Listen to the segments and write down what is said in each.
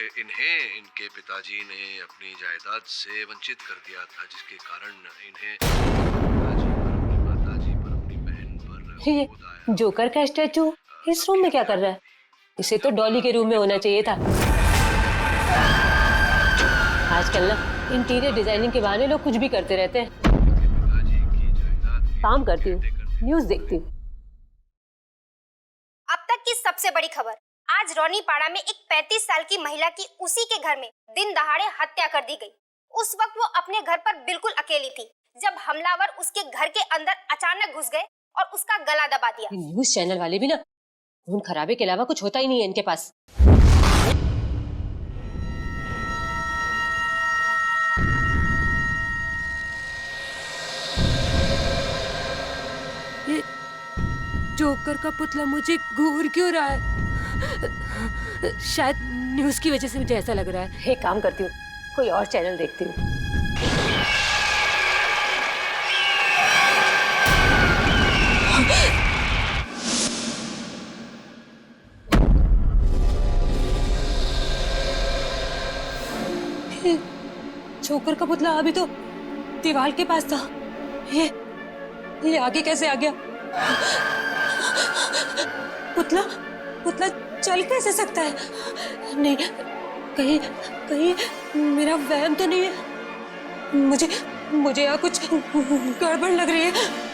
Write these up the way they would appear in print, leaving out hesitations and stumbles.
इन्हें इनके पिताजी ने अपनी जायदाद से वंचित कर दिया था, जिसके कारण इन्हें पिताजी पर, अपनी माताजी पर, अपनी बहन पर ये क्रोध आया। जोकर का स्टैचू इस रूम में क्या कर रहा है? इसे तो डॉली के रूम में होना चाहिए था। आजकल ना इंटीरियर डिजाइनिंग के बहाने लोग कुछ भी करते रहते हैं। पिताजी की जायदाद के काम करती हूँ, कहते-कहते न्यूज़ देखती हूँ। अब तक की सबसे बड़ी खबर, आज रौनीपाड़ा में एक 35 साल की महिला की उसी के घर में दिन दहाड़े हत्या कर दी गई। उस वक्त वो अपने घर पर बिल्कुल अकेली थी जब हमलावर उसके घर के अंदर अचानक घुस गए और उसका गला दबा दिया। न्यूज़ चैनल वाले भी ना खून खराबे के अलावा कुछ होता ही नहीं है इनके पास। ये जोकर का पुतला मुझे घूर क्यों रहा है? शायद न्यूज़ की वजह से मुझे ऐसा लग रहा है। एक काम करती हूँ, कोई और चैनल देखती हूँ। जोकर का पुतला अभी तो दीवार के पास था। ये आगे कैसे आ गया? पुतला पुतला चल कैसे सकता है? नहीं, कहीं कहीं मेरा वहम तो नहीं है। मुझे यहाँ कुछ गड़बड़ लग रही है।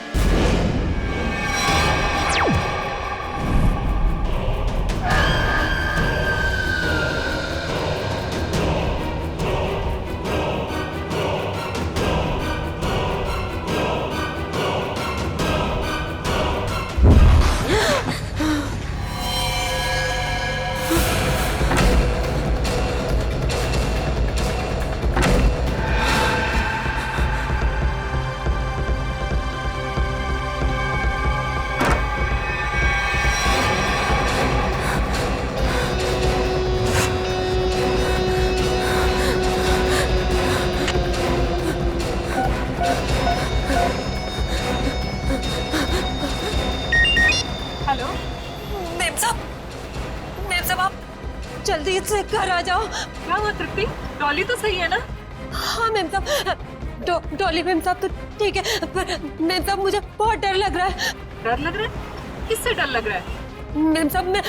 जल्दी से घर आ जाओ। क्या हुआ तृप्ति? डॉली तो सही है ना? हाँ मैम साहब, डॉली मैम साहब तो ठीक है, पर मैम साहब मुझे बहुत डर लग रहा है। डर लग रहा है? किससे डर लग रहा है? मैम साहब, मैं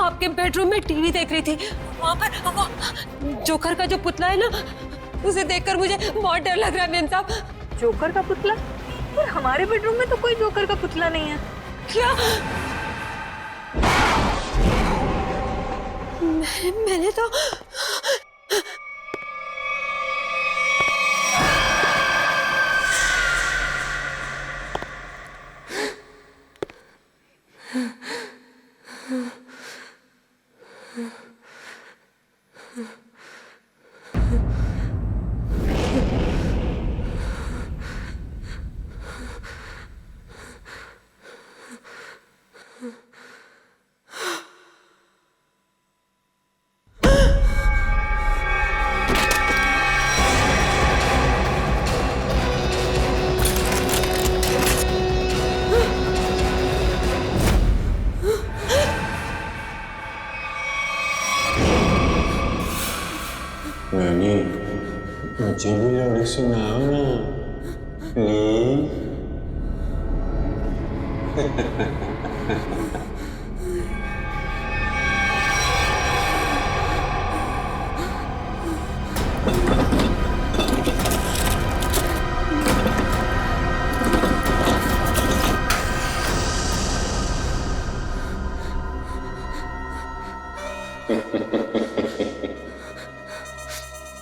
आपके बेडरूम में टीवी देख रही थी, वहाँ पर वो जोकर का जो पुतला है ना, उसे देखकर मुझे बहुत डर लग रहा है मैम साहब। जोकर का पुतला? पर हमारे बेडरूम में तो कोई जोकर का पुतला नहीं है। क्या? मैंने तो रानी, मुझे भी लोरी सुनाओ ना प्लीज।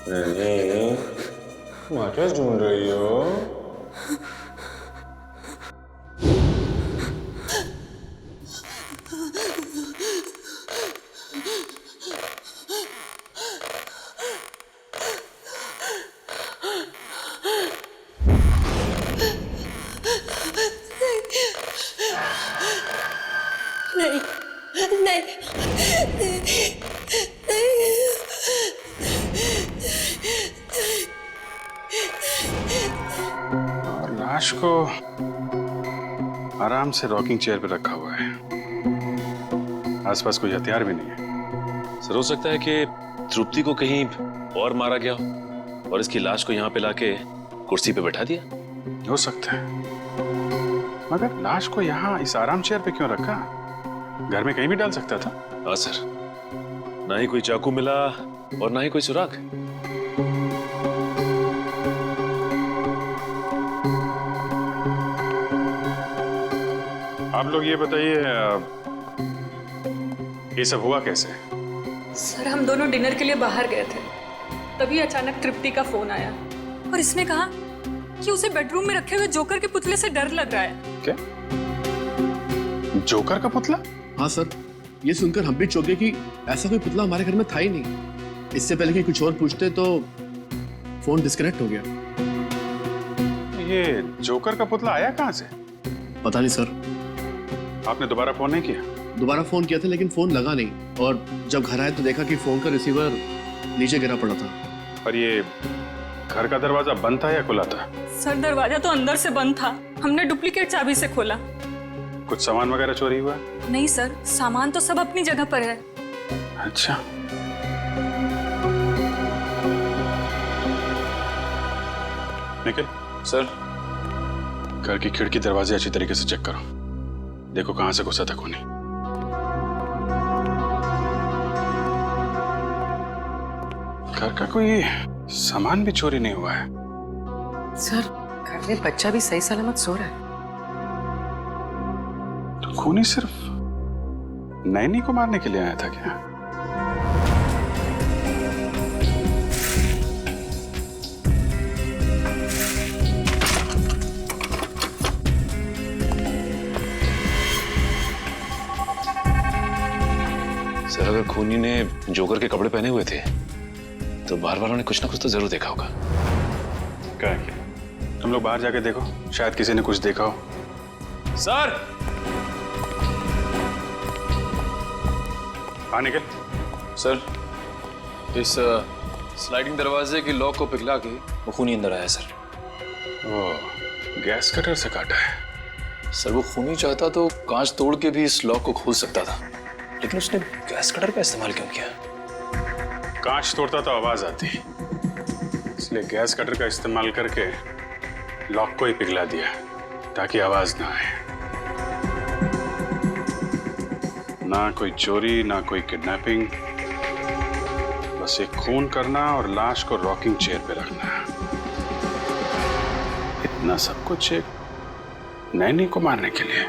रानी, वाटर ढूंढ रही हो? नहीं, नहीं, और लाश को आराम से रॉकिंग चेयर पे रखा हुआ है। आसपास कोई हथियार भी नहीं है। सर हो सकता है कि तृप्ति को कहीं और मारा गया हो और इसकी लाश को यहाँ पे लाके कुर्सी पे बैठा दिया। हो सकता है, मगर लाश को यहाँ इस आराम चेयर पे क्यों रखा? घर में कहीं भी डाल सकता था। हाँ सर, ना ही कोई चाकू मिला और ना ही कोई सुराग। आप लोग ये बताइए, ये सब हुआ कैसे? सर हम दोनों डिनर के लिए बाहर गए थे, तभी अचानक तृप्ति का फोन आया और इसने कहा कि उसे बेडरूम में रखे हुए जोकर के पुतले से डर लग रहा है। क्या? जोकर का पुतला? हाँ सर, ये सुनकर हम भी चौंके कि ऐसा कोई पुतला हमारे घर में था ही नहीं। इससे पहले कि कुछ और पूछते तो फोन डिस्कनेक्ट हो गया। ये जोकर का पुतला आया कहाँ से? पता नहीं सर। आपने दोबारा फोन नहीं किया? दोबारा फोन किया था लेकिन फोन लगा नहीं, और जब घर आए तो देखा कि फोन का रिसीवर नीचे गिरा पड़ा था। पर ये घर का दरवाजा बंद था या खुला था? सर दरवाजा तो अंदर से बंद था, हमने डुप्लीकेट चाबी से खोला। कुछ सामान वगैरह चोरी हुआ? नहीं सर, सामान तो सब अपनी जगह पर है। अच्छा। निखिल सर, घर की खिड़की दरवाजे अच्छी तरीके से चेक करो, देखो कहां से घुसा था खूनी। घर का कोई सामान भी चोरी नहीं हुआ है। सर, घर में बच्चा भी सही सलामत सो रहा है। तो खूनी सिर्फ नैनी को मारने के लिए आया था क्या? सर अगर खूनी ने जोकर के कपड़े पहने हुए थे तो बाहर वालों ने कुछ ना कुछ तो जरूर देखा होगा। क्या किया? तुम लोग बाहर जाके देखो, शायद किसी ने कुछ देखा हो। सर! हाँ निकल। सर, इस स्लाइडिंग दरवाजे की लॉक को पिघला के वो खूनी अंदर आया सर। ओ, गैस कटर से काटा है। सर वो खूनी चाहता तो कांच तोड़ के भी इस लॉक को खोल सकता था, लेकिन उसने गैस कटर का इस्तेमाल क्यों किया? कांच तोड़ता तो आवाज आती, इसलिए गैस कटर का इस्तेमाल करके लॉक को ही पिघला दिया ताकि आवाज ना आए। ना कोई चोरी, ना कोई किडनैपिंग, बस एक खून करना और लाश को रॉकिंग चेयर पे रखना। इतना सब कुछ एक नैनी को मारने के लिए।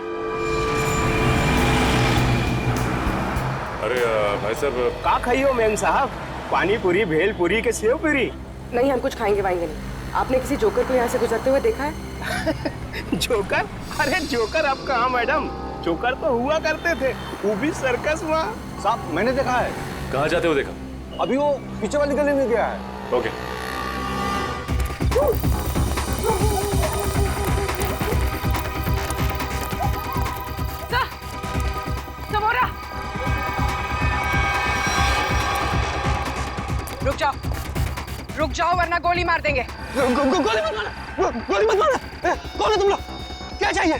अरे भाई साहब, का खाइयो मेम साहब? पानी पूरी, भेल पूरी के सेव पूरी? नहीं, हम कुछ खाएंगे वाएंगे नहीं। आपने किसी जोकर को यहाँ से गुजरते हुए देखा है? जोकर? अरे जोकर अब कहाँ मैडम, जोकर तो हुआ करते थे, वो भी सर्कस हुआ। साहब मैंने देखा है। कहाँ जाते हो देखा? अभी वो पीछे वाली गली में गया है। ओके। रुक जाओ वरना गोली मार देंगे। गोली मत मारना, गोली मत मारना। कौन है तुम लोग? क्या चाहिए?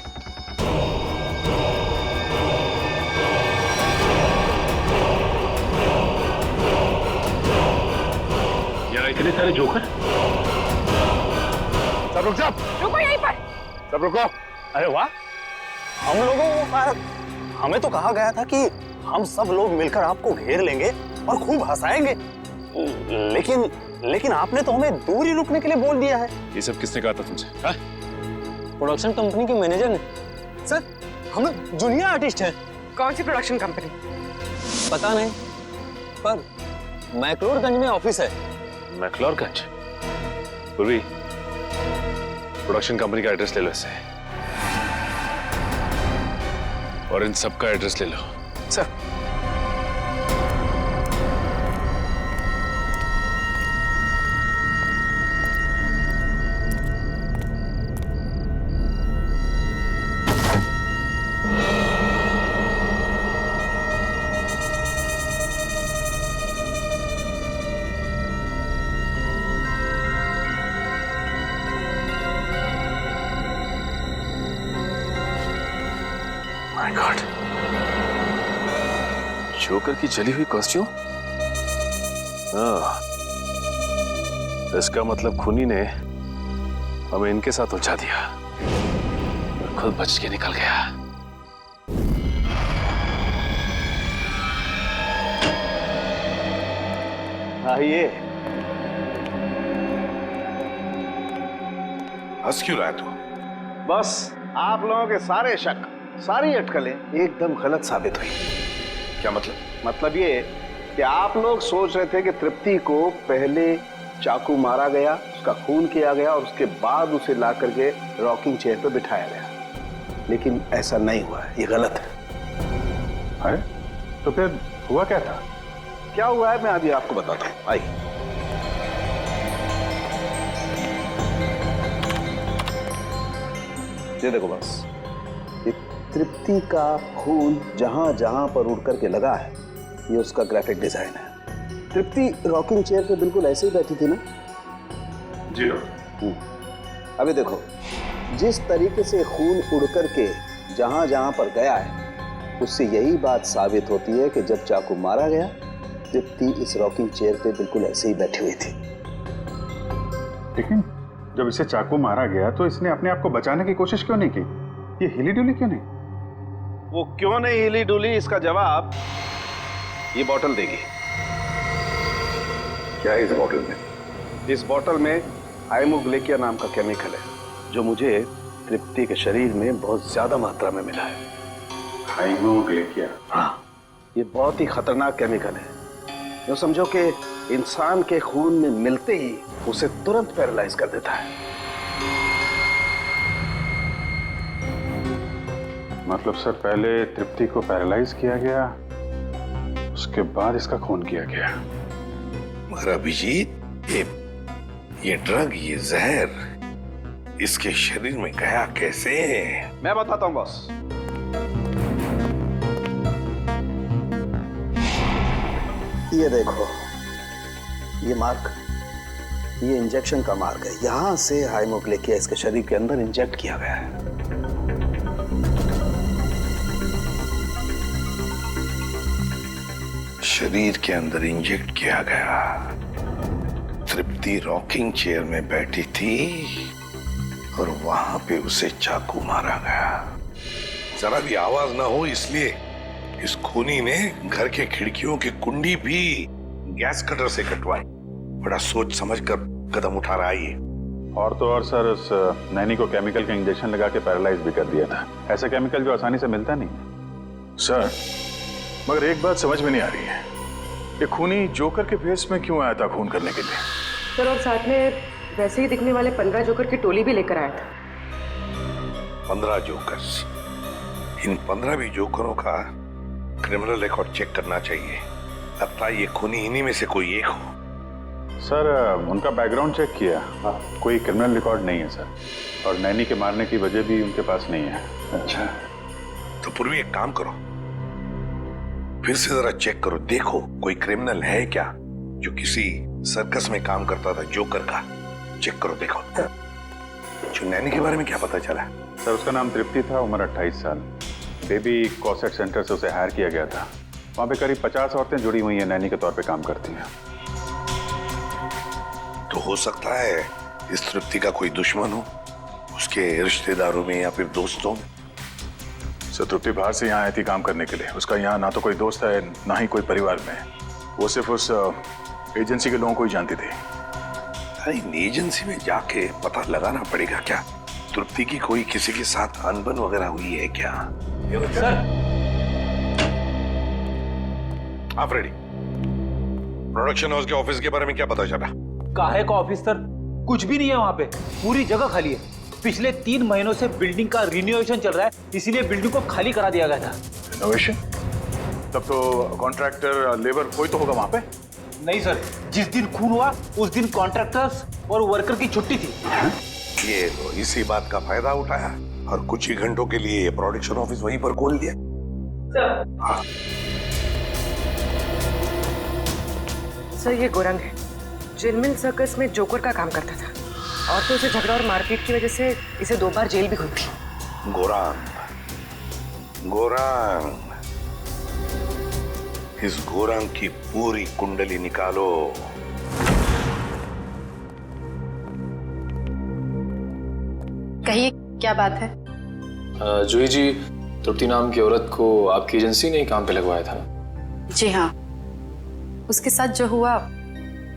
यहाँ इतने सारे जोकर? सब रुक जाओ। रुको यहीं पर। सब रुको। अरे वाह, हम लोगों को हमें तो कहा गया था कि हम सब लोग मिलकर आपको घेर लेंगे और खूब हंसाएंगे, लेकिन आपने तो हमें दूर ही रुकने के लिए बोल दिया है। ये सब किसने कहा था तुमसे? हाँ? प्रोडक्शन कंपनी के मैनेजर ने। सर, हम जूनियर आर्टिस्ट हैं। कौन सी प्रोडक्शन कंपनी? पता नहीं, पर मैक्लोडगंज में ऑफिस है। मैक्लोडगंज? पूर्वी, प्रोडक्शन कंपनी का एड्रेस ले लो इससे, और इन सब का एड्रेस ले लो। सर, माय गॉड, जोकर की जली हुई कॉस्ट्यूम, हाँ, इसका मतलब खूनी ने हमें इनके साथ उलझा दिया और खुद बच के निकल गया। आइए। हंस क्यों रहा है तू? बस आप लोगों के सारे शक, सारी अटकलें एकदम गलत साबित हुई। क्या मतलब? मतलब ये कि आप लोग सोच रहे थे कि तृप्ति को पहले चाकू मारा गया, उसका खून किया गया और उसके बाद उसे ला करके रॉकिंग चेयर पर बिठाया गया, लेकिन ऐसा नहीं हुआ है, ये गलत है। अरे तो फिर हुआ क्या था? क्या हुआ है मैं अभी आपको बताता हूँ, आइए। ये देखो बस, ये तृप्ति का खून जहां जहां पर उड़ करके लगा है, ये उसका ग्राफिक डिजाइन है। तृप्ति रॉकिंग चेयर पे बिल्कुल ऐसे ही बैठी थी ना? जी डॉक्टर। अभी देखो, जिस तरीके से खून उड़ करके जहां जहां पर गया है, उससे यही बात साबित होती है कि जब चाकू मारा गया, तृप्ति इस रॉकिंग चेयर पे बिल्कुल ऐसे ही बैठी हुई थी। लेकिन जब इसे चाकू मारा गया तो इसने अपने आप को बचाने की कोशिश क्यों नहीं की? ये हिली डुली क्यों नहीं? वो क्यों नहीं हिली डुली, इसका जवाब ये बोतल देगी। क्या है इस बोतल में? इस बोतल में हाइमोग्लेकिया नाम का केमिकल है, जो मुझे तृप्ति के शरीर में बहुत ज्यादा मात्रा में मिला है। हाइमोग्लेकिया? हाँ, ये बहुत ही खतरनाक केमिकल है। जो समझो कि इंसान के खून में मिलते ही उसे तुरंत पैरालाइज कर देता है। मतलब सर, पहले तृप्ति को पैरालाइज किया गया, उसके बाद इसका खून किया गया। मगर अभिजीत, ये ड्रग, ये जहर इसके शरीर में गया कैसे? मैं बताता हूं बॉस। ये देखो, ये मार्क, ये इंजेक्शन का मार्क है। यहां से हाइमोग्लेकिया इसके शरीर के अंदर इंजेक्ट किया गया है। शरीर के अंदर इंजेक्ट किया गया। तृप्ति रॉकिंग चेयर में बैठी थी और वहां पे उसे चाकू मारा गया। जरा भी आवाज ना हो इसलिए इस खूनी ने घर के खिड़कियों की कुंडी भी गैस कटर से कटवाई। बड़ा सोच समझ कर कदम उठा रहा है ये। और तो और सर, उस नैनी को केमिकल का इंजेक्शन लगा के पैरालाइज भी कर दिया था। ऐसा केमिकल जो आसानी से मिलता नहीं। सर, मगर एक बात समझ में नहीं आ रही है, ये खूनी जोकर के भेस में क्यों आया था खून करने के लिए? सर, और साथ में वैसे ही दिखने वाले 15 जोकर की टोली भी लेकर आया था। 15 जोकर्स? इन 15 भी जोकरों का क्रिमिनल रिकॉर्ड चेक करना चाहिए। लगता है ये खूनी इन्हीं में से कोई एक हो। सर, उनका बैकग्राउंड चेक किया, कोई क्रिमिनल रिकॉर्ड नहीं है सर। और नैनी के मारने की वजह भी उनके पास नहीं है। अच्छा, तो पूर्वी एक काम करो, फिर से जरा चेक करो, देखो कोई क्रिमिनल है क्या जो किसी सर्कस में काम करता था, जोकर का। चेक करो, देखो। जो नैनी के बारे में क्या पता चला? सर, उसका नाम तृप्ति था, उम्र 28 साल। बेबी कॉसेट सेंटर से उसे हायर किया गया था। वहां पे करीब 50 औरतें जुड़ी हुई हैं, नैनी के तौर पे काम करती हैं। तो हो सकता है इस तृप्ति का कोई दुश्मन हो, उसके रिश्तेदारों में या फिर दोस्तों में। सर, तृप्ति बाहर से यहाँ आई थी काम करने के लिए। उसका यहाँ ना तो कोई दोस्त है, ना ही कोई परिवार में। वो सिर्फ उस एजेंसी के लोगों को ही जानती थी। इन एजेंसी में जाके पता लगाना पड़ेगा क्या तृप्ति की कोई किसी के साथ अनबन वगैरह हुई है क्या? सर, आप रेडी? प्रोडक्शन हाउस के ऑफिस के बारे में क्या पता चला? काहे का ऑफिस सर? कुछ भी नहीं है वहाँ पे, पूरी जगह खाली है। पिछले 3 महीनों से बिल्डिंग का रिनोवेशन चल रहा है, इसीलिए बिल्डिंग को खाली करा दिया गया था। रिनोवेशन? तब तो कॉन्ट्रैक्टर, लेबर कोई तो होगा वहाँ पे? नहीं सर, जिस दिन खून हुआ उस दिन कॉन्ट्रैक्टर्स और वर्कर की छुट्टी थी। ये तो इसी बात का फायदा उठाया और कुछ ही घंटों के लिए प्रोडक्शन ऑफिस वहीं पर खोल दिया। हाँ। सर, ये गोरंग है, जिनमिल सर्कस में जोकर का काम करता था। और तो उसे झगड़ा और मारपीट की वजह से इसे 2 बार जेल भी हुई थी। गोरांग, गोरांग, इस गोरंग की पूरी कुंडली निकालो। कहिए, क्या बात है? जूही जी, तृप्ति नाम की औरत को आपकी एजेंसी ने ही काम पे लगवाया था ना? जी हाँ, उसके साथ जो हुआ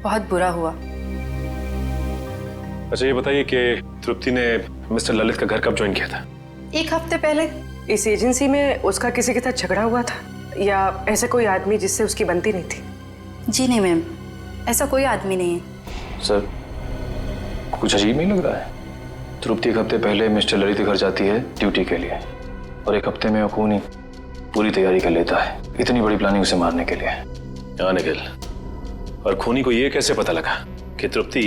बहुत बुरा हुआ। अच्छा ये बताइए कि तृप्ति ने मिस्टर ललित का घर कब ज्वाइन किया था? 1 हफ्ते पहले। इस एजेंसी में उसका किसी के साथ झगड़ा हुआ था या ऐसे कोई आदमी जिससे उसकी बनती नहीं थी? जी नहीं मैम, ऐसा कोई आदमी नहीं है। सर, कुछ अजीब नहीं लग रहा है? तृप्ति 1 हफ्ते पहले मिस्टर ललित के घर जाती है ड्यूटी के लिए और 1 हफ्ते में खूनी पूरी तैयारी कर लेता है इतनी बड़ी प्लानिंग उसे मारने के लिए। हाँ निखिल, और खूनी को ये कैसे पता लगा कि तृप्ति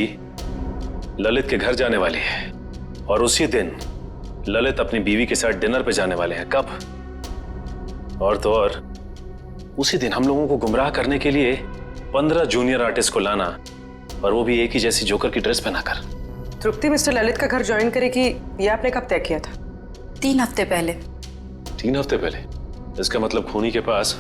ललित के घर जाने वाली है और उसी दिन ललित अपनी बीवी के साथ डिनर पे जाने वाले हैं? कब? और तो और उसी दिन हम लोगों को गुमराह करने के लिए 15 जूनियर आर्टिस्ट को लाना, और वो भी एक ही जैसी जोकर की ड्रेस पहनाकर। तृप्ति मिस्टर ललित का घर ज्वाइन करेगी, ये आपने कब तय किया था? 3 हफ्ते पहले। 3 हफ्ते पहले? इसका मतलब खूनी के पास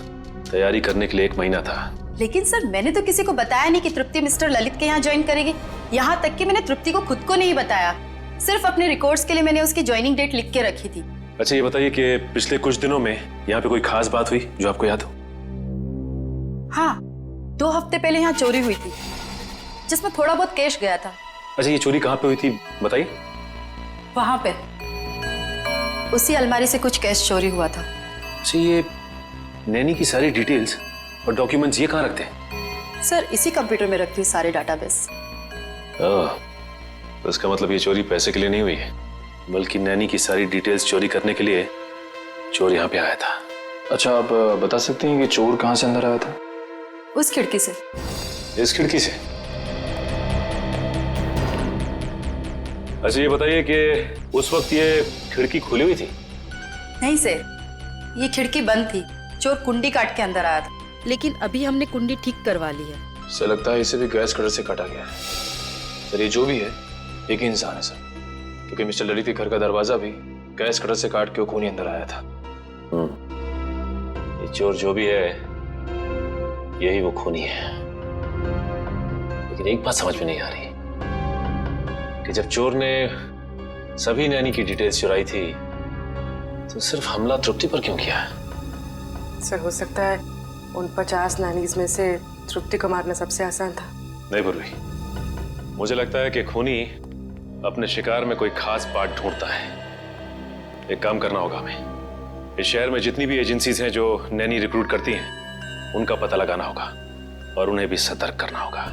तैयारी करने के लिए 1 महीना था। लेकिन सर, मैंने तो किसी को बताया नहीं कि तृप्ति मिस्टर ललित के यहाँ ज्वाइन करेगी। यहाँ तक कि मैंने तृप्ति को खुद को नहीं बताया, सिर्फ अपने रिकॉर्ड्स के लिए मैंने उसकी ज्वाइनिंग डेट लिख के रखी थी। अच्छा ये बताइए कि पिछले कुछ दिनों में यहाँ पे कोई खास बात हुई जो आपको याद हो? हाँ, 2 हफ्ते पहले यहाँ चोरी हुई थी जिसमें थोड़ा बहुत कैश गया था। अच्छा ये चोरी कहाँ पे हुई थी बताइए? वहां पे उसी अलमारी से कुछ कैश चोरी हुआ था। अच्छा ये नैनी की सारी डिटेल्स और डॉक्यूमेंट्स ये कहाँ रखते हैं? सर, इसी कंप्यूटर में रखती हूँ सारे डाटाबेस। तो इसका मतलब ये चोरी पैसे के लिए नहीं हुई है, बल्कि नैनी की सारी डिटेल्स चोरी करने के लिए चोर यहाँ पे आया था। अच्छा, आप बता सकते हैं कि चोर कहाँ से अंदर आया था? उस खिड़की से। इस खिड़की से? अच्छा ये बताइए कि उस वक्त ये खिड़की खुली हुई थी? नहीं सर, ये खिड़की बंद थी। चोर कुंडी काट के अंदर आया था, लेकिन अभी हमने कुंडी ठीक करवा ली है। सर, लगता है इसे भी गैस कटर से काटा गया है। सर, ये जो भी है एक ही इंसान है सर, क्योंकि मिस्टर ललित के घर का दरवाजा भी गैस कटर से काट के वो खूनी अंदर आया था। ये चोर जो भी है यही वो खूनी है। लेकिन एक बात समझ में नहीं आ रही कि जब चोर ने सभी नैनी की डिटेल्स चुराई थी तो सिर्फ हमला तृप्ति पर क्यों किया? सर, हो सकता है उन 50 नैनीज में से तृप्ति को मारना सबसे आसान था। नहीं पूर्वी, मुझे लगता है कि खूनी अपने शिकार में कोई खास पार्ट ढूंढता है। एक काम करना होगा हमें, इस शहर में जितनी भी एजेंसीज हैं जो नैनी रिक्रूट करती हैं उनका पता लगाना होगा और उन्हें भी सतर्क करना होगा।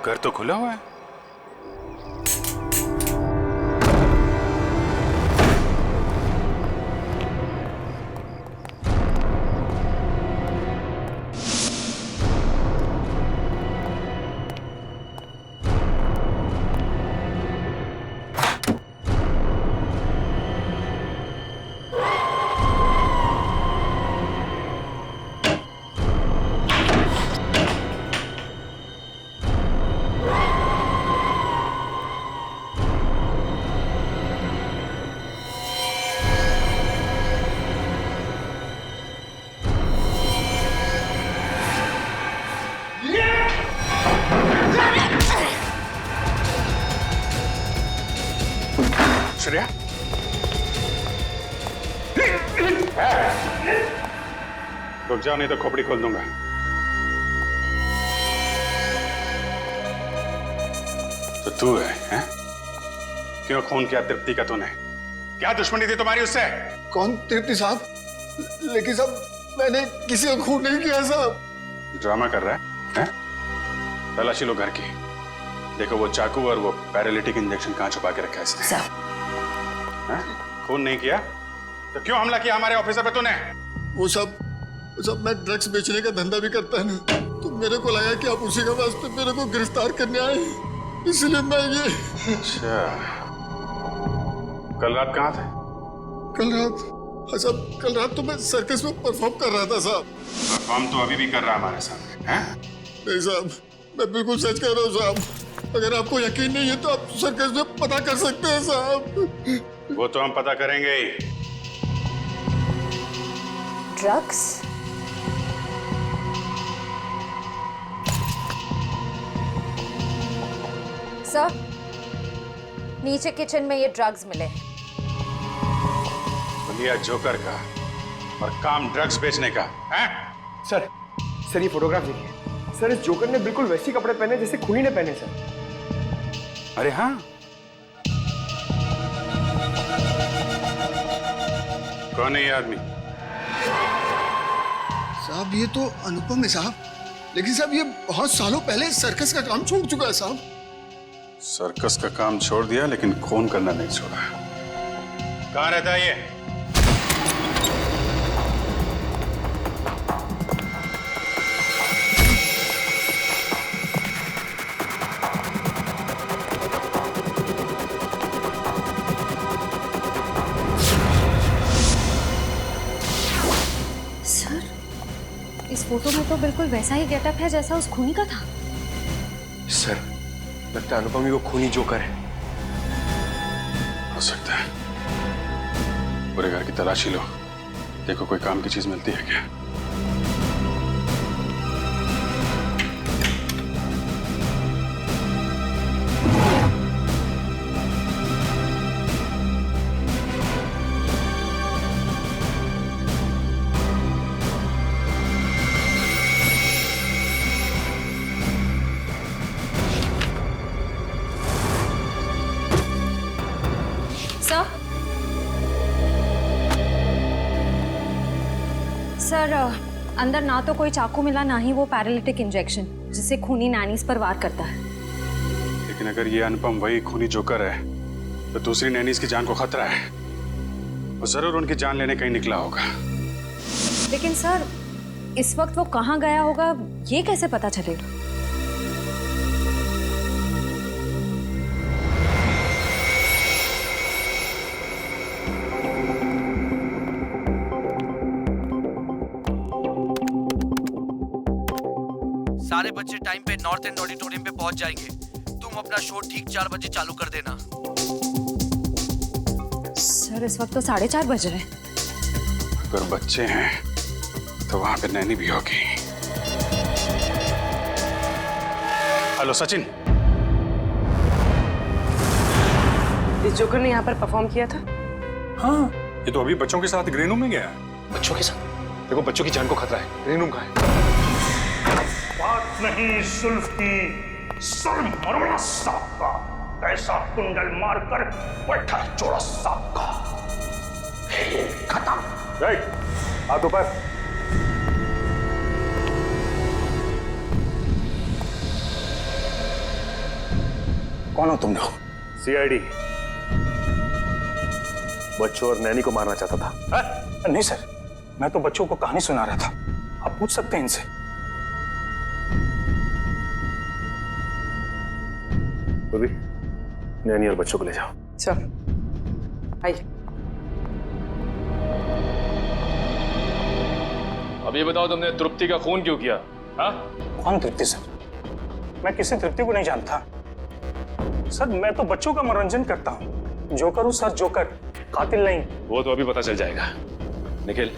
घर तो खुला हुआ है। श्रेया, रुक जाओ नहीं तो खोपड़ी खोल दूंगा। तो तू है? क्यों खून किया तृप्ति का तूने? क्या दुश्मनी थी तुम्हारी उससे? कौन तृप्ति साहब? लेकिन साहब मैंने किसी का खून नहीं किया साहब। ड्रामा कर रहा है? तलाशी लो घर की। देखो वो चाकू और वो पैरालिटिक इंजेक्शन कहाँ छुपा के रखा है इसने? खून नहीं किया तो क्यों हमला किया हमारे ऑफिसर पे तूने? वो सब मैं ड्रग्स बेचने का धंधा भी करता है ना, तो मेरे को लगा कि आप उसी के वास्ते मेरे को गिरफ्तार करने आए, इसलिए मैं ये। अच्छा, कल रात कहाँ थे? कल रात? हाँ साहब, कल रात तो मैं सर्कस में परफॉर्म कर रहा था साहब। परफॉर्म तो अभी भी कर रहा है हमारे सामने, हैं? नहीं साहब, मैं बिल्कुल सच कह रहा हूँ साहब। अगर आपको यकीन नहीं है तो आप सर्कस में पता कर सकते हैं साहब। वो तो हम पता करेंगे ही। ड्रग्स? सर, नीचे किचन में ये ड्रग्स मिले। लिया जोकर का और काम ड्रग्स बेचने का है? सर ये फोटोग्राफ देखिए सर, इस जोकर ने बिल्कुल वैसे कपड़े पहने जैसे खूनी ने पहने सर। अरे हाँ, कौन है ये आदमी? साहब ये तो अनुपम है साहब, लेकिन साहब ये बहुत सालों पहले सर्कस का काम छोड़ चुका है साहब। सर्कस का काम छोड़ दिया लेकिन खून करना नहीं छोड़ा। कहाँ रहता है ये? सर, इस फोटो में तो बिल्कुल वैसा ही गेटअप है जैसा उस खूनी का था। सर, लगता है अनुपम ही वो खूनी जोकर है। हो सकता है। पूरे घर की तलाशी लो, देखो कोई काम की चीज मिलती है क्या? सर, अंदर ना तो कोई चाकू मिला, ना ही वो पैरालिटिक इंजेक्शन जिसे खूनी नैनीज पर वार करता है। लेकिन अगर ये अनुपम वही खूनी जोकर है तो दूसरी नैनीज की जान को खतरा है। वो जरूर उनकी जान लेने कहीं निकला होगा। लेकिन सर, इस वक्त वो कहाँ गया होगा ये कैसे पता चलेगा? सारे बच्चे टाइम पे नॉर्थ एंड ऑडिटोरियम पे पहुंच जाएंगे। तुम अपना शो ठीक 4 बजे चालू कर देना। सर, इस वक्त तो 4:30 बज रहे हैं। अगर बच्चे हैं तो वहां पे नैनी भी होगी। हेलो सचिन, इस जोकर ने यहाँ पर परफॉर्म किया था? हाँ, ये तो अभी बच्चों के साथ ग्रीन रूम में गया है। बच्चों के साथ? देखो बच्चों की जान को खतरा है। ग्रीन रूम कहाँ है? बात नहीं सुल्फ की, सर मरोड़ा सांप का, ऐसा कुंडल मारकर बैठा चोड़ा सांप का। खेल खत्म। राइट, हाथ ऊपर। कौन हो तुम लोग? सीआईडी। बच्चों और नैनी को मारना चाहता था। है? नहीं सर, मैं तो बच्चों को कहानी सुना रहा था। आप पूछ सकते हैं इनसे। बोली, नैनी और बच्चों को ले जाओ। चल, आइए। अब ये बताओ, तुमने तृप्ति का खून क्यों किया? हाँ? कौन तृप्ति सर? मैं किसी तृप्ति को नहीं जानता सर। मैं तो बच्चों का मनोरंजन करता हूँ। जोकर हूँ सर, जोकर, कातिल नहीं। वो तो अभी पता चल जाएगा। निखिल,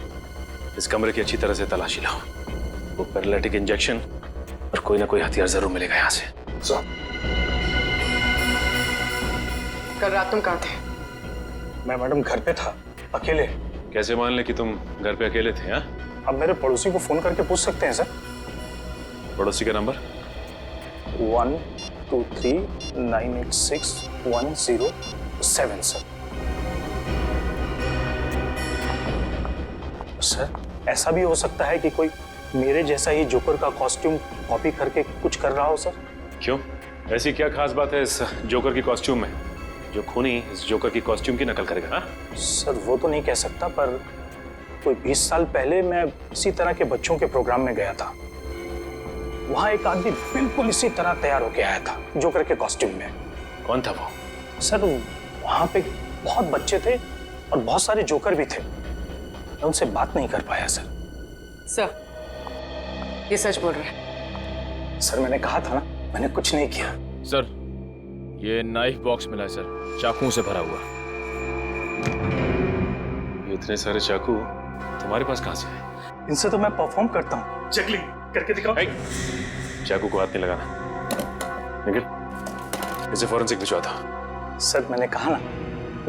इस कमरे की अच्छी तरह से तलाशी लो। वो पैरालिटिक इंजेक्शन और कोई ना कोई हथियार जरूर मिलेगा यहाँ से। कल रात तुम कहाँ थे? मैं मैडम घर पे था, अकेले। कैसे मान ले कि तुम घर पे अकेले थे? हाँ, अब मेरे पड़ोसी को फोन करके पूछ सकते हैं सर। पड़ोसी का नंबर? 123986107 सर। ऐसा भी हो सकता है कि कोई मेरे जैसा ही जोकर का कॉस्ट्यूम कॉपी करके कुछ कर रहा हो सर। क्यों? ऐसी क्या खास बात है इस जोकर की कॉस्ट्यूम में जो खूनी इस जोकर की कॉस्ट्यूम की नकल करेगा? हाँ सर, वो तो नहीं कह सकता, पर कोई 20 साल पहले मैं इसी तरह के बच्चों के प्रोग्राम में गया था। वहां एक आदमी बिल्कुल इसी तरह तैयार होके आया था, जोकर के कॉस्ट्यूम में। कौन था वो? सर, वहां पे बहुत बच्चे थे और बहुत सारे जोकर भी थे। मैं उनसे बात नहीं कर पाया सर। सर, ये सच बोल रहे हैं? सर, मैंने कहा था ना, मैंने कुछ नहीं किया। सर, ये नाइफ बॉक्स मिला है सर, चाकुओं से भरा हुआ। ये इतने सारे चाकू तुम्हारे पास कहां से है? इनसे तो मैं परफॉर्म करता हूँ। जगलिंग करके दिखाओ। चाकू को हाथ नहीं लगाना। निखिल, इसे फॉरेंसिक भिजवा दो। सर, मैंने कहा ना,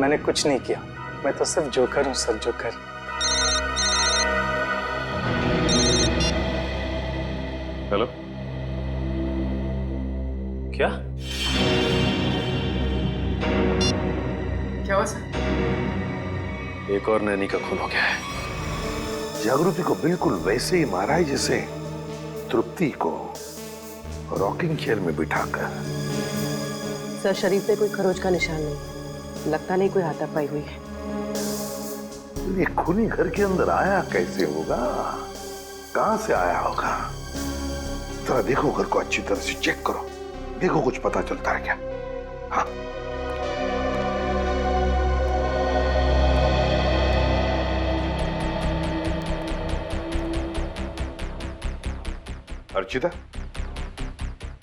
मैंने कुछ नहीं किया। मैं तो सिर्फ जोकर हूँ सर, जोकर। हेलो, क्या क्या हुआ सर? एक और नैनी का खून हो गया है। जागृति को बिल्कुल वैसे ही मारा है जैसे तृप्ति को रॉकिंग चेयर में बिठाकर। सर, शरीर पे कोई खरोच का निशान नहीं, लगता नहीं कोई हाथापाई हुई है। ये खूनी घर के अंदर आया कैसे होगा? कहां से आया होगा? जरा देखो, घर को अच्छी तरह से चेक करो, देखो कुछ पता चलता है क्या? हाँ, अर्चिता,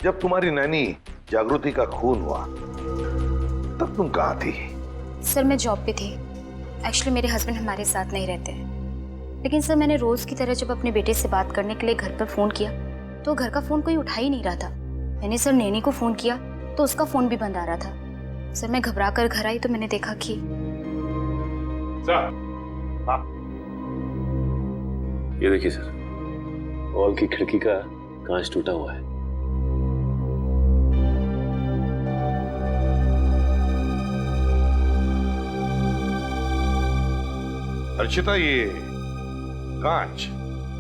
जब तुम्हारी नैनी जागृति का खून हुआ तब तुम कहाँ थी? सर, मैं जॉब पे थी। एक्चुअली मेरे हस्बैंड हमारे साथ नहीं रहते हैं, लेकिन सर मैंने रोज की तरह जब अपने बेटे से बात करने के लिए घर पर फोन किया तो घर का फोन कोई उठा ही नहीं रहा था। मैंने सर नैनी को फोन किया तो उसका फोन भी बंद आ रहा था। सर, मैं घबरा कर घर आई तो मैंने देखा कि ये देखिए सर, हॉल की खिड़की का कांच टूटा हुआ है। अर्चिता, ये कांच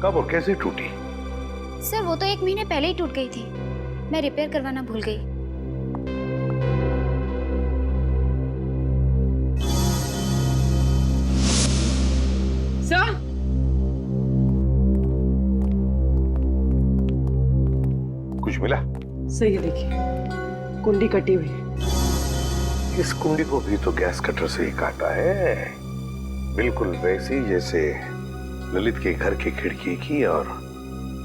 कब और कैसे टूटी? सर, वो तो 1 महीने पहले ही टूट गई थी। मैं रिपेयर करवाना भूल गई। सर, कुछ मिला? सही है, देखिए कुंडी कटी हुई है। इस कुंडी को भी तो गैस कटर से ही काटा है, बिल्कुल वैसी जैसे ललित के घर की खिड़की की और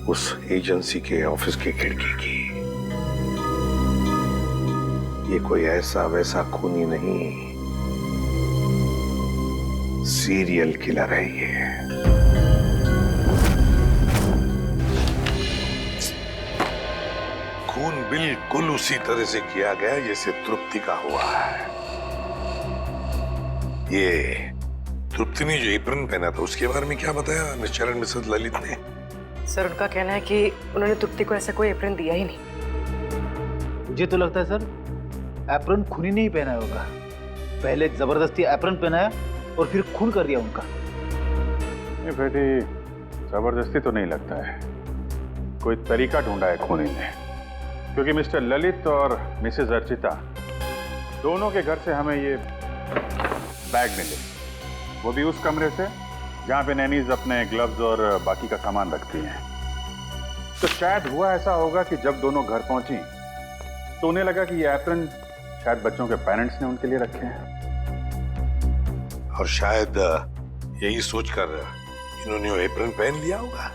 उस एजेंसी के ऑफिस की खिड़की की। ये कोई ऐसा वैसा खूनी नहीं, सीरियल किलर है ये। खून बिल्कुल उसी तरह से किया गया जैसे तृप्ति का हुआ है। ये तृप्ति ने जो एप्रन पहना था उसके बारे में क्या बताया मिस्टर एंड मिसेस ललित ने? सर, उनका कहना है कि उन्होंने तृप्ति को ऐसा कोई एप्रन दिया ही नहीं। मुझे तो लगता है सर, एप्रन खूनी नहीं पहनाया होगा। पहले जबरदस्ती एप्रन पहनाया और फिर खून कर दिया उनका। नहीं बेटी, जबरदस्ती तो नहीं लगता है, कोई तरीका ढूंढा है खूनी ने। क्योंकि मिस्टर ललित और मिसेस अर्चिता दोनों के घर से हमें ये बैग मिले, वो भी उस कमरे से जहाँ पे नैनीज अपने ग्लव्स और बाकी का सामान रखती हैं। तो शायद हुआ ऐसा होगा कि जब दोनों घर पहुंची तो उन्हें लगा कि ये एप्रन शायद बच्चों के पेरेंट्स ने उनके लिए रखे हैं, और शायद यही सोचकर इन्होंने वो एप्रन पहन लिया होगा।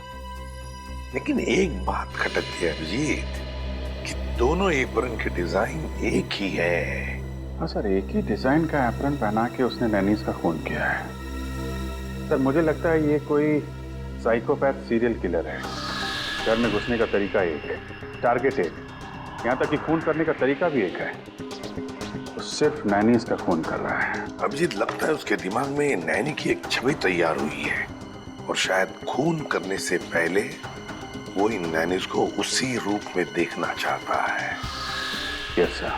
लेकिन एक बात खटकती है अभिजीत कि दोनों एप्रन के डिजाइन एक ही है। हाँ सर, एक ही डिजाइन का एप्रन पहना के उसने नैनीज का खून किया है। सर, मुझे लगता है ये कोई साइकोपैथ सीरियल किलर है। घर में घुसने का तरीका एक है, टारगेट एक, यहाँ तक कि खून करने का तरीका भी एक है। सिर्फ नैनीज का खून कर रहा है। अभिजीत, लगता है उसके दिमाग में नैनी की एक छवि तैयार हुई है और शायद खून करने से पहले वो इन नैनीज को उसी रूप में देखना चाहता है। Yes sir.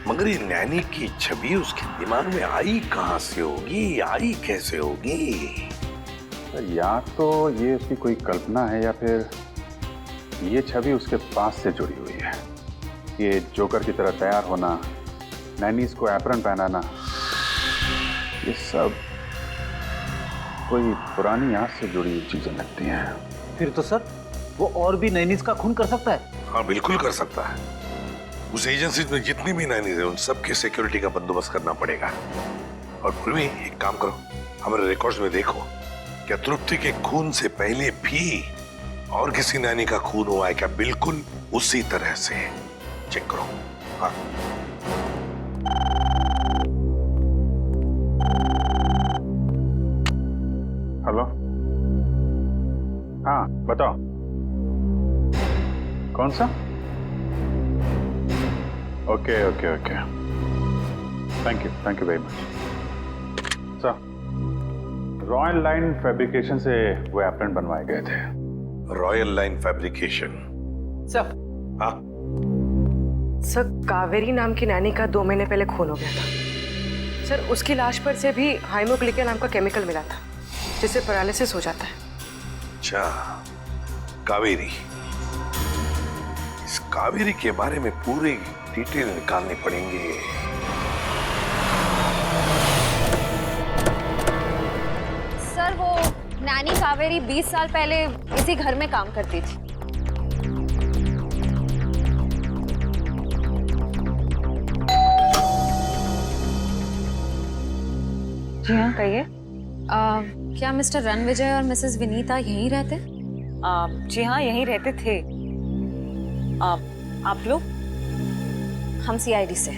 मगर ये नैनी की छवि उसके दिमाग में आई कहां से होगी, आई कैसे होगी? या तो ये उसकी कोई कल्पना है या फिर ये छवि उसके पास से जुड़ी हुई है। ये जोकर की तरह तैयार होना, नैनीज को एप्रन पहनाना, ये सब कोई पुरानी याद से जुड़ी हुई चीजें लगती हैं। फिर तो सर वो और भी नैनीज का खून कर सकता है। हाँ, बिल्कुल कर सकता है। उस एजेंसी में जितनी भी नैनीज है उन सबके सिक्योरिटी का बंदोबस्त करना पड़ेगा। और फिर भी एक काम करो, हमारे रिकॉर्ड्स में देखो, क्या तृप्ति के खून से पहले भी और किसी नैनी का खून हुआ है क्या? बिल्कुल उसी तरह से चेक करो। हाँ। हेलो, हाँ बताओ, कौन सा? Okay okay okay, thank you very much sir. Royal line fabrication से वो एप्रन बनवाए गए थे। Royal line fabrication? सर। हाँ सर, कावेरी नाम की नैनी का 2 महीने पहले खून हो गया था सर। उसकी लाश पर से भी हाइमोग्लिका नाम का केमिकल मिला था जिससे पैरालिसिस हो जाता है। अच्छा, कावेरी। इस कावेरी के बारे में पूरी डिटेल निकालनी पड़ेंगे। सर, वो नैनी कावेरी 20 साल पहले इसी घर में काम करती थी। जी हाँ, कहिए। क्या मिस्टर रणविजय और मिसेस विनीता यहीं रहते? जी हाँ, यहीं रहते थे। आप लोग? हम सीआईडी से।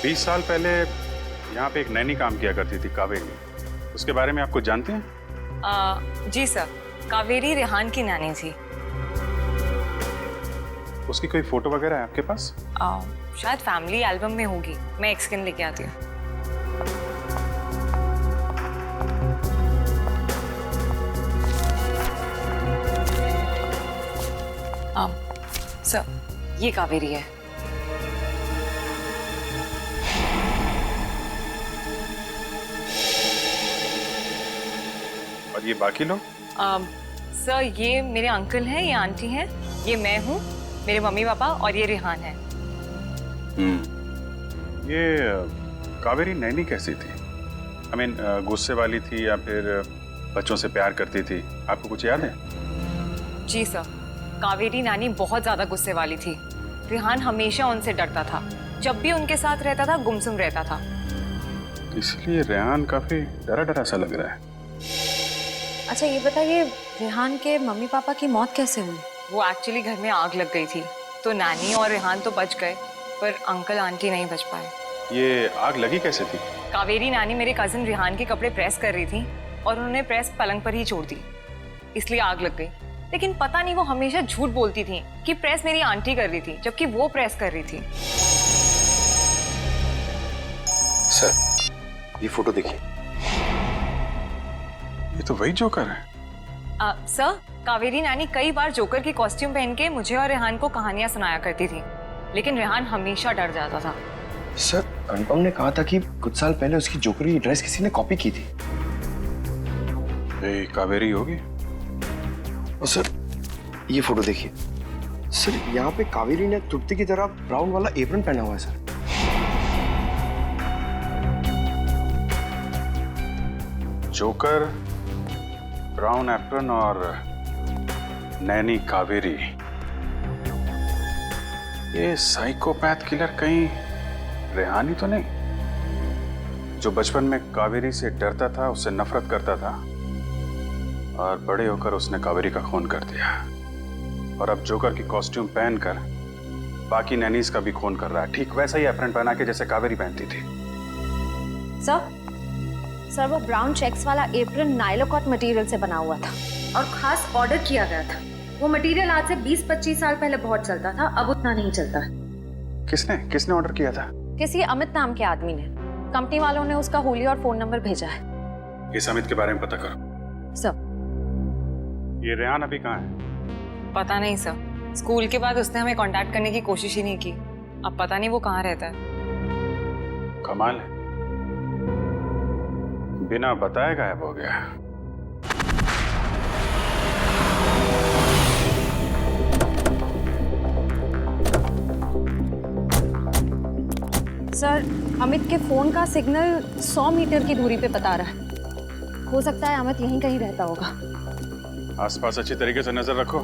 20 साल पहले यहाँ पे एक नैनी काम किया करती थी, कावेरी। उसके बारे में आप कुछ जानते हैं? जी सर, कावेरी रेहान की नैनी थी। उसकी कोई फोटो वगैरह है आपके पास? शायद फैमिली एल्बम में होगी, मैं एक स्कैन लेके आती हूँ। सर, ये कावेरी है। और ये बाकी लोग? सर, ये मेरे अंकल हैं, ये आंटी हैं, ये मैं हूँ, मेरे मम्मी पापा और ये रेहान है। ये कावेरी नैनी कैसी थी? I mean, गुस्से वाली थी या फिर बच्चों से प्यार करती थी? आपको कुछ याद है? जी सर, कावेरी नानी बहुत ज्यादा गुस्से वाली थी। रेहान हमेशा उनसे डरता था, जब भी उनके साथ रहता था गुमसुम रहता था। इसलिए रेहान काफी डरा डरा सा लग रहा है। अच्छा, ये बताइए, रेहान के मम्मी पापा की मौत कैसे हुई? वो एक्चुअली घर में आग लग गई थी, तो नानी और रेहान तो बच गए, पर अंकल आंटी नहीं बच पाए। ये आग लगी कैसे थी? कावेरी नानी मेरे कजिन रेहान के कपड़े प्रेस कर रही थी और उन्होंने प्रेस पलंग पर ही छोड़ दी, इसलिए आग लग गई। लेकिन पता नहीं वो हमेशा झूठ बोलती थी कि प्रेस मेरी आंटी कर रही थी, जबकि वो प्रेस कर रही थी। सर, ये फोटो देखिए। ये तो वही जोकर है। सर, कावेरी नानी कई बार जोकर की कॉस्ट्यूम पहन के मुझे और रेहान को कहानियां सुनाया करती थी, लेकिन रेहान हमेशा डर जाता था। सर, अनुपम ने कहा था कि कुछ साल पहले उसकी जोकर की ड्रेस किसी ने कॉपी की थी। कावेरी होगी। और सर, ये फोटो देखिए। सर, यहाँ पे कावेरी ने तृप्ति की तरह ब्राउन वाला एप्रन पहना हुआ है सर। जोकर, ब्राउन एप्रन और नैनी कावेरी। ये साइकोपैथ किलर कहीं रेहान ही तो नहीं, जो बचपन में कावेरी से डरता था, उससे नफरत करता था और बड़े होकर उसने कावेरी का खून कर दिया, और अब जोकर की कॉस्ट्यूम पहनकर बाकी नैनीज का भी खून कर रहा है, ठीक वैसा ही एप्रन पहना के जैसे कावेरी पहनती थी। सर, वो ब्राउन चेक्स वाला एप्रन नाइलोकॉट मटेरियल से बना हुआ था और खास ऑर्डर किया गया था। वो मटेरियल आज से 20-25 साल पहले बहुत चलता था, अब उतना नहीं चलता है। किसने ऑर्डर किया था? किसी अमित नाम के आदमी ने। कंपनी वालों ने उसका हुलिया और फोन नंबर भेजा है। इस अमित के बारे में पता करो। सब। ये रेहान अभी कहाँ है? पता नहीं सर, स्कूल के बाद उसने हमें कांटेक्ट करने की कोशिश ही नहीं की। अब पता नहीं वो कहाँ रहता है। कमाल है, बिना बताए गायब हो गया। सर, अमित के फोन का सिग्नल 100 मीटर की दूरी पे बता रहा है। हो सकता है अमित यहीं कहीं रहता होगा। आसपास अच्छी तरीके से नजर रखो।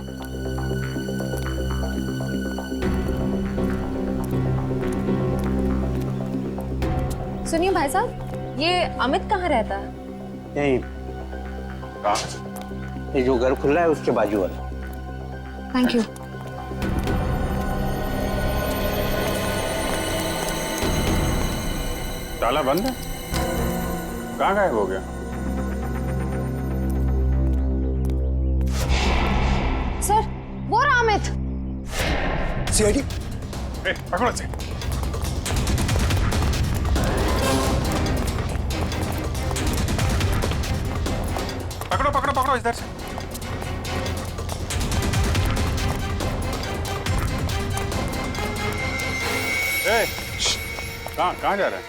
सुनिए भाई साहब, ये अमित कहाँ रहता है? यही ये जो घर खुल रहा है उसके बाजू वाला। Thank you. ताला बंद है? कहाँ गायब हो गया? सर, वो रहा अमित। सीआईडी, पकड़ो से। पकड़ो पकड़ो पकड़ो इधर से। कहाँ जा रहा है?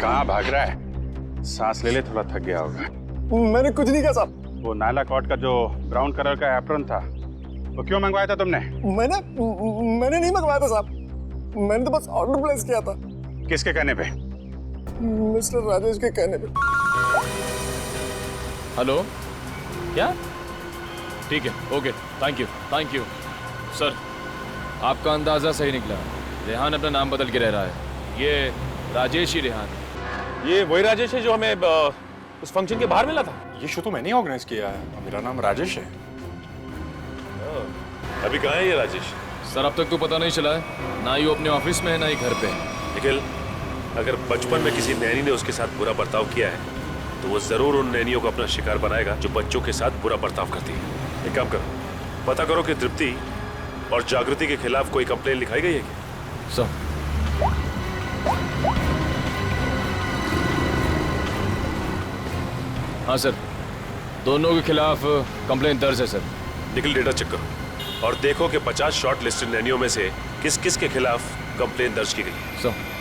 कहाँ भाग रहा है? सांस ले ले, थोड़ा थक गया होगा। मैंने कुछ नहीं कहा साहब। वो नायला कॉट का जो ब्राउन कलर का एप्रन था, वो क्यों मंगवाया था तुमने? मैंने नहीं मंगवाया था साहब, मैंने तो बस ऑर्डर प्लेस किया था। किसके कहने पे? मिस्टर राजेश के कहने पे। हेलो, क्या? ठीक है, ओके, थैंक यू सर। आपका अंदाजा सही निकला। रेहान अपना नाम बदल के रह रहा है। ये राजेश ही रेहान है। ये वही राजेश है जो हमें उस फंक्शन के बाहर मिला था। ये शो तो मैंने ऑर्गेनाइज किया है, मेरा नाम राजेश है। अभी कहाँ है ये राजेश? सर, अब तक तो पता नहीं चला है। ना ही वो अपने ऑफिस में है, ना ही घर पे है। निखिल, अगर बचपन में किसी नैनी ने उसके साथ बुरा बर्ताव किया है तो वो जरूर उन नैनियों को अपना शिकार बनाएगा जो बच्चों के साथ बुरा बर्ताव करती है। एक काम करो, पता करो कि तृप्ति और जागृति के खिलाफ कोई कंप्लेन लिखाई गई है क्या? सर, हाँ सर, दोनों के खिलाफ कंप्लेन दर्ज है सर। निखिल, डेटा चेक करो और देखो कि 50 शॉर्ट लिस्टेड नैनियों में से किस किस के खिलाफ कंप्लेन दर्ज की गई है। सर,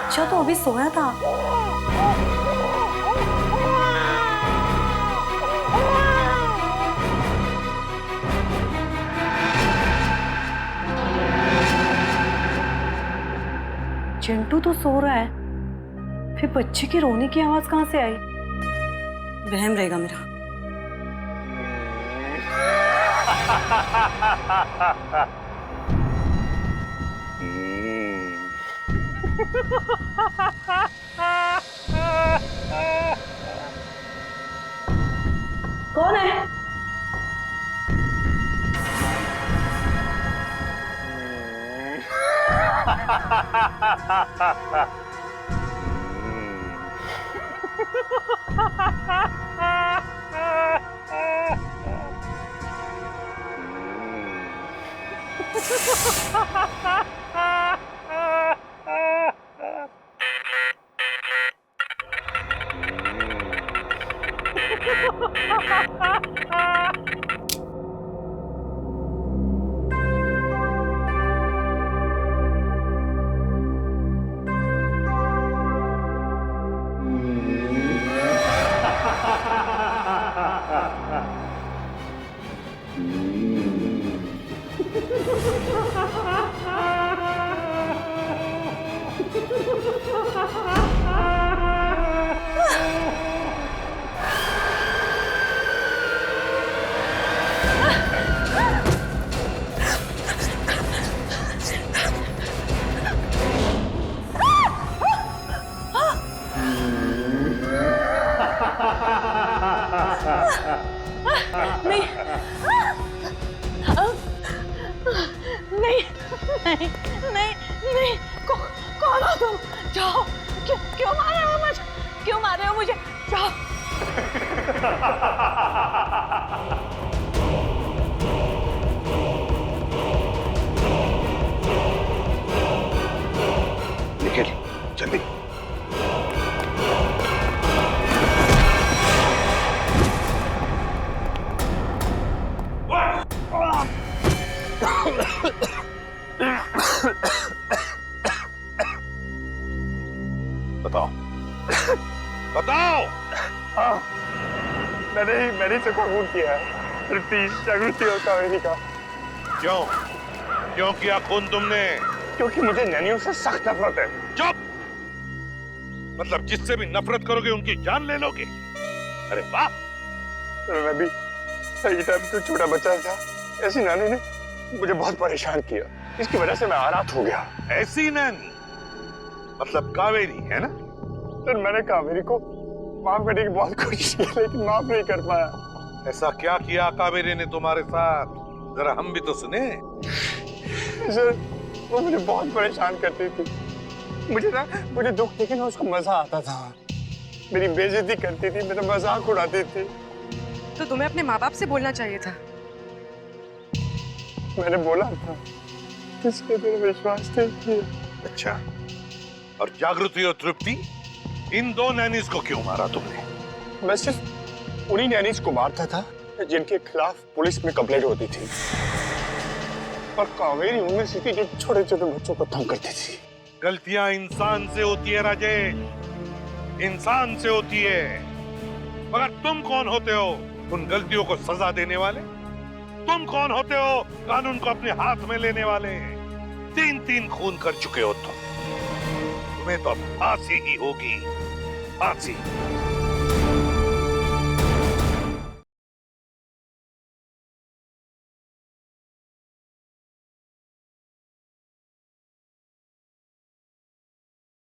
अच्छा, तो अभी सोया था। चिंटू तो सो रहा है, फिर बच्चे की रोने की आवाज कहाँ से आई? वहम रहेगा मेरा। कौन है? नहीं नहीं नहीं नहीं नहीं कौन हो तुम? जाओ। क्यों मार रहे हो मुझे? क्यों मार रहे हो मुझे? जाओ। निकल जल्दी। बताओ बताओ। मैंने से खून किया है। तृप्ति, जागृति और कावेरी का। क्यों क्यों किया खून तुमने? क्योंकि मुझे नैनियों से सख्त नफरत है। चुप। मतलब जिससे भी नफरत करोगे उनकी जान ले लोगे? अरे वाह। मैं भी सही टाइम पे छोटा बच्चा था, ऐसी नानी ने मुझे बहुत परेशान किया। इसकी वजह से मैं आरात हो गया। ऐसी नानी मतलब कावेरी है ना? सर मैंने कावेरी को माफ करने की बहुत कोशिश की लेकिन माफ नहीं कर पाया। ऐसा क्या किया कावेरी ने तुम्हारे साथ? जरा हम भी तो सुने। सर वो मुझे बहुत परेशान करती थी। मुझे दुख देखे ना उसको मजा आता था। मेरी बेइज्जती करती थी, मेरा मजाक उड़ाती थी। तो तुम्हें अपने माँ बाप से बोलना चाहिए था। मैंने बोला था, किसके मेरा विश्वास नहीं किया। अच्छा, और जागृति और तृप्ति, इन दो नैनीज को क्यों मारा तुमने? मैं सिर्फ उन्हीं नैनीज को मारता था जिनके खिलाफ पुलिस में कंप्लेंट होती थी। और कावेरी उनमें से थी जो छोटे छोटे बच्चों को तंग करती थी। गलतियां इंसान से होती है राजेश, इंसान से होती है। मगर तुम कौन होते हो उन गलतियों को सजा देने वाले? तुम कौन होते हो कानून को अपने हाथ में लेने वाले? 3 खून कर चुके हो तुम। तुम्हें तो फांसी ही होगी, फांसी।